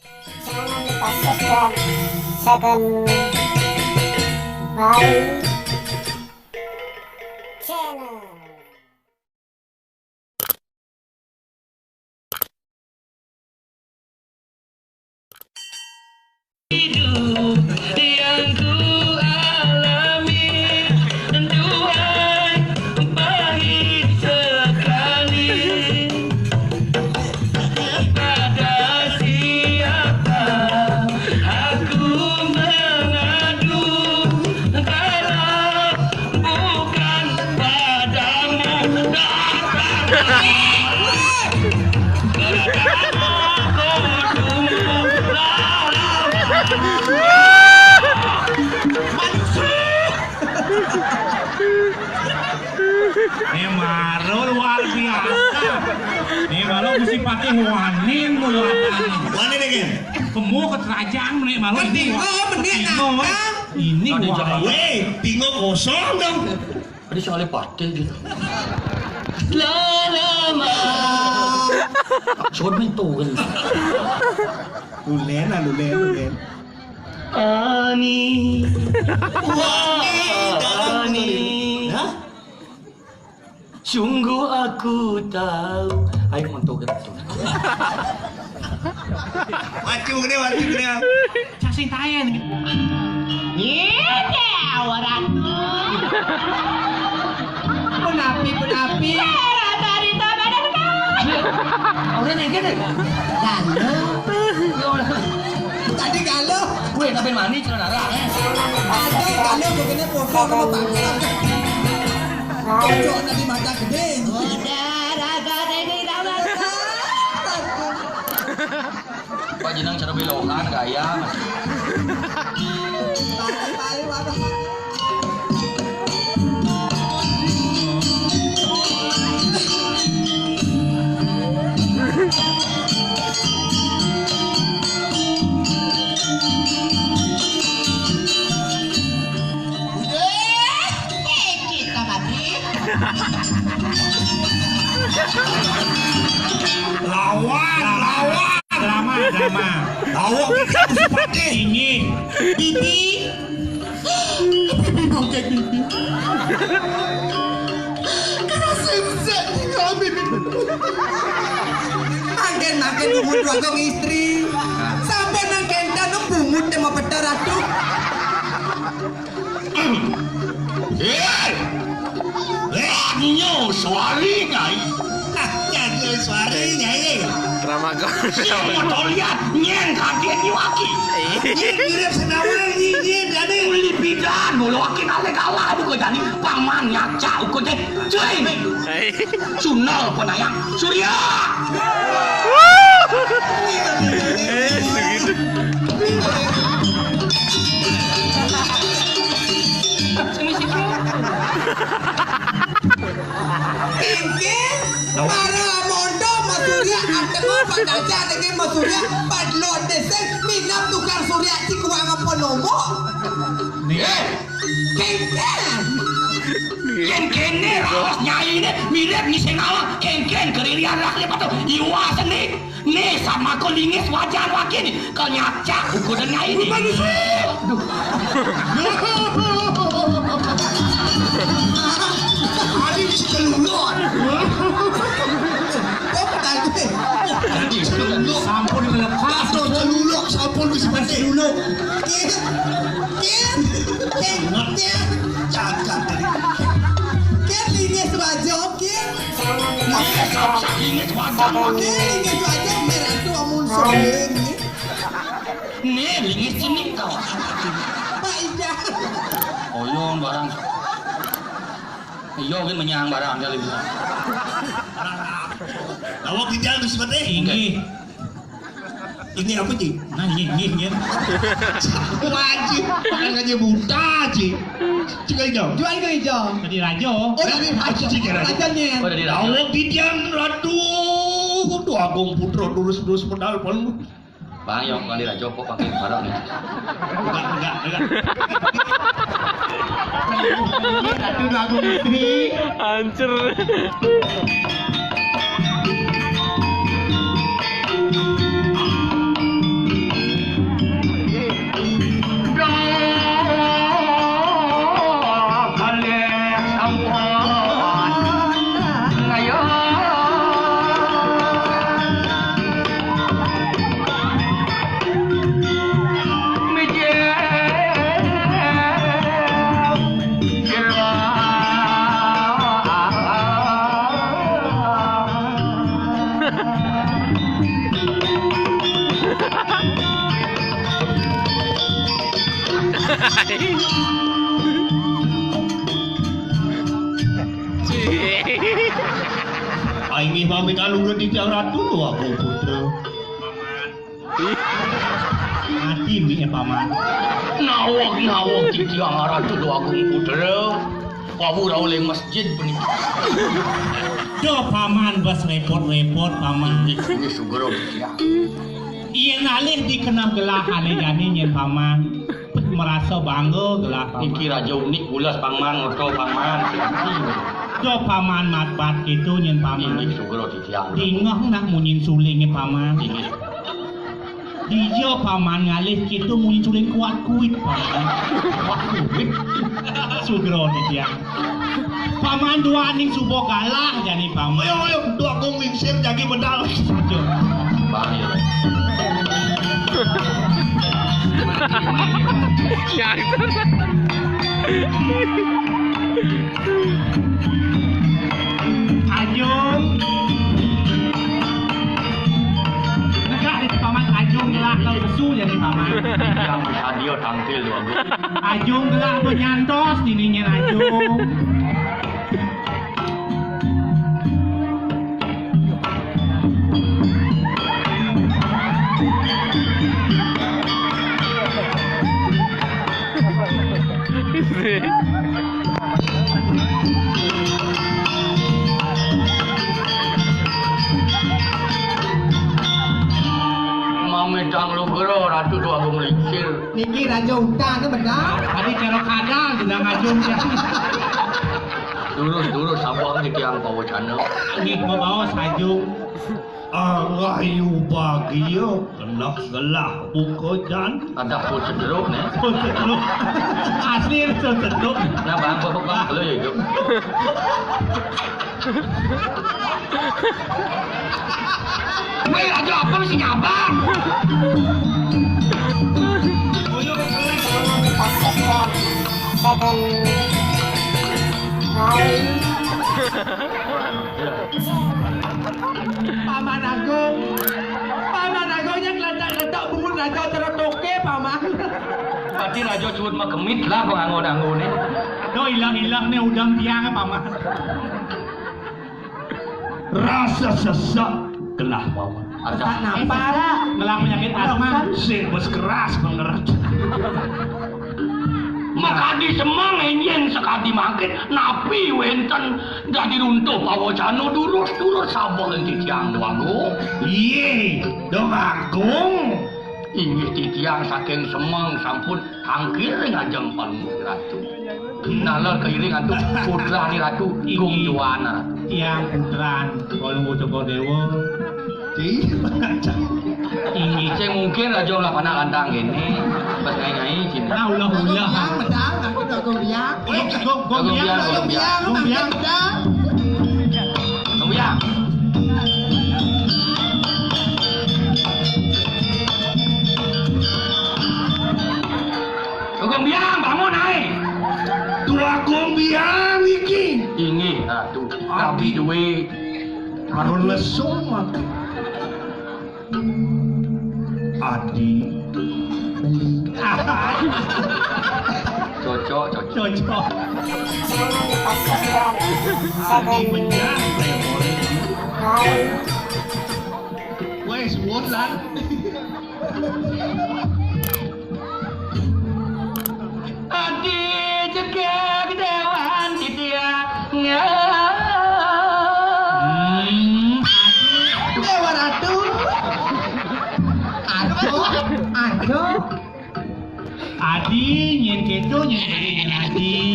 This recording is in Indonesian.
Jangan lupa subscribe Second Bye Channel. Hidup yang ku alami Tuhan pahit sekali. Pada siapa aku mengadu kalau bukan padamu. Ini Maro luar biasa. Ini Maro mesti pakai wanin muatan. Mana nih kan? Kemu ke kerajaan nih Maro. Ini wah. Weh, tingo kosong dong. Tadi soalnya partai gitu. Lama. Soal itu kan. Lulen. Ani, Ani, sungguh aku tahu. Ayo mantu gitu. Wacung nih. Casing tayan. Ini waratu. Penapi. Dari badan kau. Udah nih gini. Tadi galau. Gue ngapain mani celana darah. Tadi galau begini pokok sama bangsa. Pojok nanti mata gede. Udah raga ini dapat. Pak Jenang cara belokan gaya. Kita mati. Lawan. Drama. Lawak kita mesti pakai. Ingin. Bibi. Bibi mau kayak bibi. Karena simset kalau bibi. Makin umur dua istri. Sampai nang kenda no bungut tema pedar aduh. Nyo suari ngai. Jadi suaranya ini. Drama kau. Motor lihat nyen kaget niwaki. Mirip senawan nyin jadi. Uli bidan mulu waki kale kalah buku jadi paman nyaca uko deh. Cuy. Sunal penayang Surya. Segitu. Mungkin para mondo masurya atau padaja dengan masurya padlo desen minap tukar surya cikuang penomo. Ken nih rawas nyai ini mirip nih sengawa ken keririan rakyat atau iwa seni nih sama kolingis wajar wakin kau nyaca uko dengan ini. Hari sekelulur. Oh betul. Sampun melepas. Atau celuluk sampun bisa mati celuluk. Kian. Jaga tadi. Kian linges wajah kian. Jangan lupa subscribe Ingin wajar wakin Kian linges wajah merah tu amun soalnya. nih lingis sini kau. Pak Ijah. Oyong barang. Iyo kan menyang barang kali bilang. Lawak di jalan seperti Ingin. ini apa sih? Nah, ingin. Wajib, makan aja buta sih. Cika hijau. Jual ke hijau. Tadi rajo. Oh dari raja. Rajanya. Oh dari dalam. Lawak di jalan ratu. Tuh agung putra terus pedal pun. Bang yang kali rajo kok pakai barang nih. Enggak. Ratu agung istri. Hancur. Aing pamit alura di tiang ratu tua Agung Putra. Mati mi paman. Nawak di tiang ratu do Agung Putra. Wawu oleh masjid benih. Do paman bas repot-repot paman. Ini sugero di tiang. Iya nalih dikenal gelah hale jani nyen paman. Merasa bangga gelah paman. Iki raja unik bulas pangman ngoto pangman. Do paman matpat gitu nyen paman. Ini sugero di tiang. Tingah nak munyin suling paman. Ini Dijo paman ngalih gitu munyin suling kuat kuit paman. kuit. Sugro di tiang. Paman dua ning subo galah jani paman. Ayo, dua Agung mingsir jadi medal. Jo. Bahaya. Ajung. Negak di paman ajung gelak kau lesu jadi paman. Yang bisa dia tampil do Agung. Ajung gelak tu nyantos dininya ajung. Mamedang lugero ratu do Agung lincir. Niki raja hutan tu benar. Tadi cerok kadang sedang ajung jadi. Durus sabang di tiang pawacana. Ini kau bawa sajung. Angayu bahagia kena gelah buka jan. Ada pun cederuk nih. Seduk. Asli itu seduk. Nah bang bapak kalau ya itu. Weh aja apa mesti nyabang? Jangan dipaksakan. Segan Paman Agung yang ledak-ledak bungun raja terotoke paman. Berarti raja cuut mah kemit lah pengangon-angon nih. Do hilang-hilang nih udang tiang paman. Rasa sesak gelah paman. Ada Nampak. Gelang penyakit asma. Sing bos keras banget. makadi semang enyen sekadi mangkin napi wenten dadi runtuh pawacana durus sabah ing titiang Agung. Iye, dong Agung. Inggih titiang saking semang sampun angkir ngajeng Pamuka Ratu. Nalar keiring atuh putrane Ratu Gung Juwana. Tiang putran Kolong Joko Dewa. Ini ceng mungkin aja lah panak kantang gini pas ngai cinta. Ulah Yang medang, kita gombiang. Gombiang. Gombiang bangun naik. Tua gombiang iki. Ini Ratu tapi duwe Karo lesung mati. Adi cocok. Cocok. Jangan dipaksakan. Segan wes wonlan. Adi cekek dewan titiang. Dewa Ratu. Aduh. Adi nyen kedo nyen Adi.